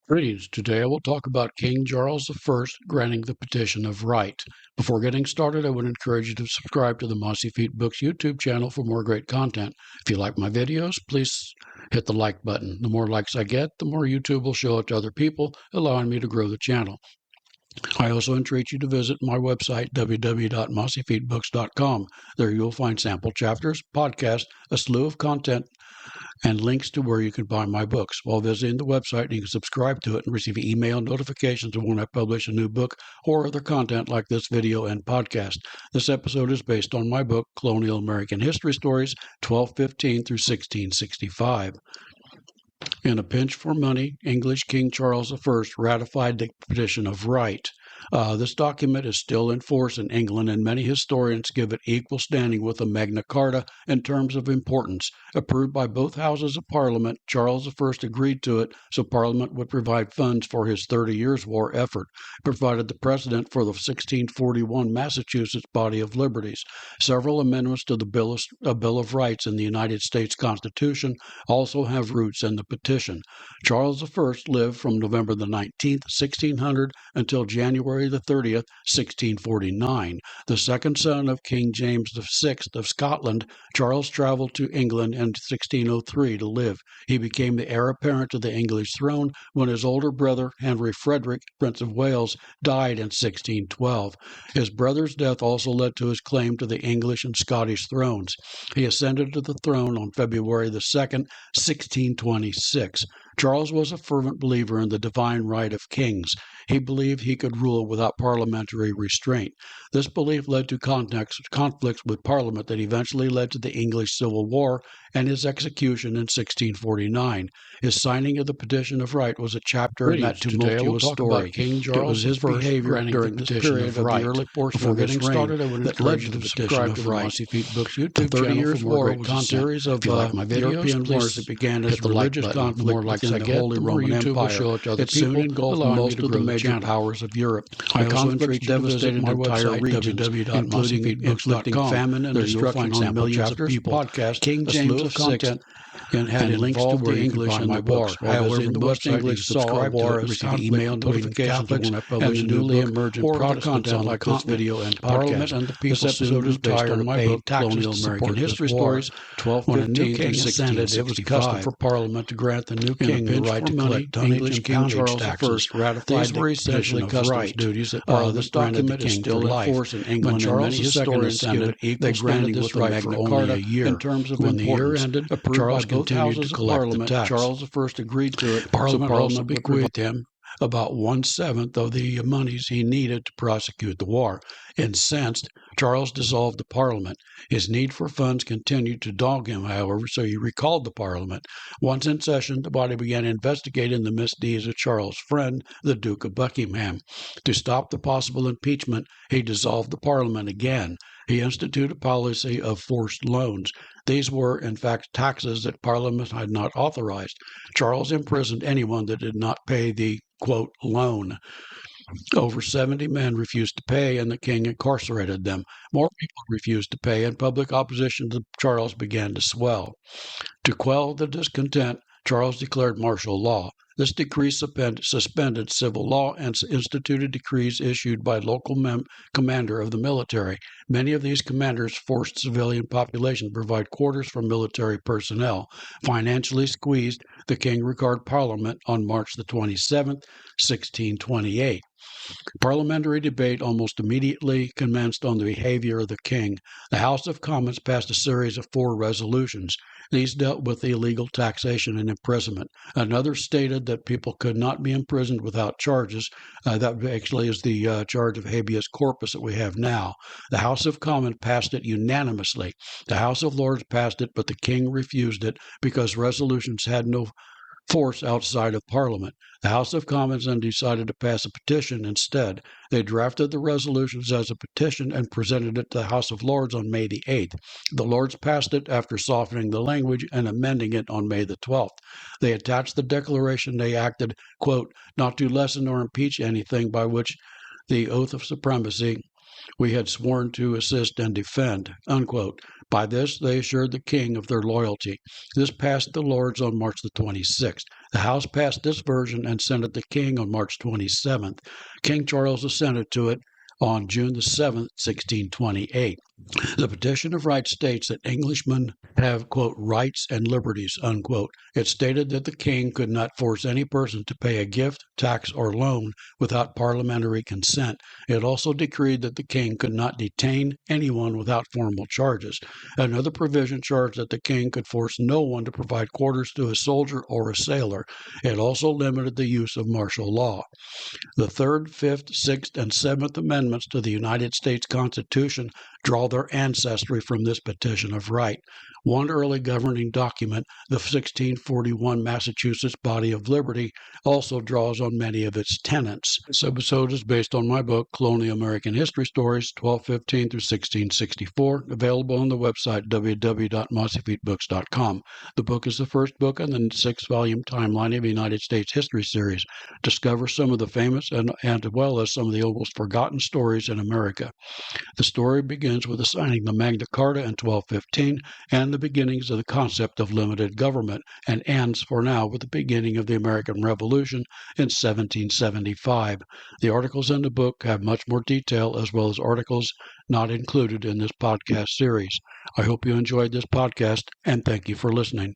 Greetings. Today I will talk about King Charles I granting the Petition of Right. Before getting started, I would encourage you to subscribe to the Mossy Feet Books YouTube channel for more great content. If you like my videos, please hit the like button. The more likes I get, the more YouTube will show it to other people, allowing me to grow the channel. I also entreat you to visit my website, www.mossyfeetbooks.com. There you will find sample chapters, podcasts, a slew of content, and links to where you can buy my books. While visiting the website, you can subscribe to it and receive email notifications of when I publish a new book or other content like this video and podcast. This episode is based on my book, Colonial American History Stories, 1215 through 1665. In a pinch for money, English King Charles I ratified the Petition of Right. This document is still in force in England, and many historians give it equal standing with the Magna Carta in terms of importance. Approved by both houses of Parliament, Charles I agreed to it so Parliament would provide funds for his 30 Years' War effort. It provided the precedent for the 1641 Massachusetts Body of Liberties. Several amendments to the Bill of Rights in the United States Constitution also have roots in the petition. Charles I lived from November the 19th, 1600 until January the 30th, 1649. The second son of King James VI of Scotland, Charles traveled to England in 1603 to live. He became the heir apparent to the English throne when his older brother, Henry Frederick, Prince of Wales, died in 1612. His brother's death also led to his claim to the English and Scottish thrones. He ascended to the throne on February the 2nd, 1626. Charles was a fervent believer in the divine right of kings. He believed he could rule without parliamentary restraint. This belief led to conflicts with Parliament that eventually led to the English Civil War and his execution in 1649. His signing of the Petition of Right was a chapter in that tumultuous story. It was his behavior during this period of the early portion of his reign that led to the Petition of Right. The 30 Years' War was a series of European wars that began as a religious conflict within the Holy Roman Empire. It soon engulfed most of the major powers of Europe. The conflict devastated entire regions, including inflicting famine and destruction on millions of people. King James VI and links to where English and the war. However, most English saw a war as email notifications when I published and newly emergent Protestants like this video and podcast. And the this episode is based on my book, Colonial American History Stories, 1215 to 1665. It was custom for Parliament to grant the new king the right to collect English King Charles I ratified the essentially customs duties that Parliament granted the king still in force in England. Charles II ascended, they granted this right for only a year. In terms of when the year ended, Charles continued to collect the tax. Charles I agreed to it. Parliament also bequeathed him about 1/7 of the monies he needed to prosecute the war. Incensed, Charles dissolved the Parliament. His need for funds continued to dog him, however, so he recalled the Parliament. Once in session, the body began investigating the misdeeds of Charles' friend, the Duke of Buckingham. To stop the possible impeachment, he dissolved the Parliament again. He instituted a policy of forced loans. These were, in fact, taxes that Parliament had not authorized. Charles imprisoned anyone that did not pay the, quote, loan. Over 70 men refused to pay, and the king incarcerated them. More people refused to pay, and public opposition to Charles began to swell. To quell the discontent, Charles declared martial law. This decree suspended civil law and instituted decrees issued by local commander of the military. Many of these commanders forced civilian population to provide quarters for military personnel. Financially squeezed, the king recalled Parliament on March the 27th, 1628. Parliamentary debate almost immediately commenced on the behavior of the king. The House of Commons passed a series of 4 resolutions. These dealt with illegal taxation and imprisonment. Another stated that people could not be imprisoned without charges. That actually is the charge of habeas corpus that we have now. The House of Commons passed it unanimously. The House of Lords passed it, but the king refused it because resolutions had no force outside of Parliament. The House of Commons then decided to pass a petition instead. They drafted the resolutions as a petition and presented it to the House of Lords on May the 8th. The Lords passed it after softening the language and amending it on May the 12th. They attached the declaration they acted, quote, not to lessen or impeach anything by which the oath of supremacy we had sworn to assist and defend, unquote, By this, they assured the king of their loyalty. This passed the Lords on March the 26th. The House passed this version and sent it to the king on March 27th. King Charles assented to it on June the 7th, 1628. The Petition of Right states that Englishmen have, quote, rights and liberties, unquote. It stated that the king could not force any person to pay a gift, tax, or loan without parliamentary consent. It also decreed that the king could not detain anyone without formal charges. Another provision charged that the king could force no one to provide quarters to a soldier or a sailor. It also limited the use of martial law. The 3rd, 5th, 6th, and 7th Amendments to the United States Constitution draw their ancestry from this Petition of Right. One early governing document, the 1641 Massachusetts Body of Liberty, also draws on many of its tenets. This episode is based on my book, Colonial American History Stories, 1215 through 1664, available on the website www.mossyfeetbooks.com. The book is the first book in the 6-volume timeline of the United States History series. Discover some of the famous and as well as some of the almost forgotten stories in America. The story begins with the signing of the Magna Carta in 1215 and the beginnings of the concept of limited government, and ends for now with the beginning of the American Revolution in 1775. The articles in the book have much more detail as well as articles not included in this podcast series. I hope you enjoyed this podcast, and thank you for listening.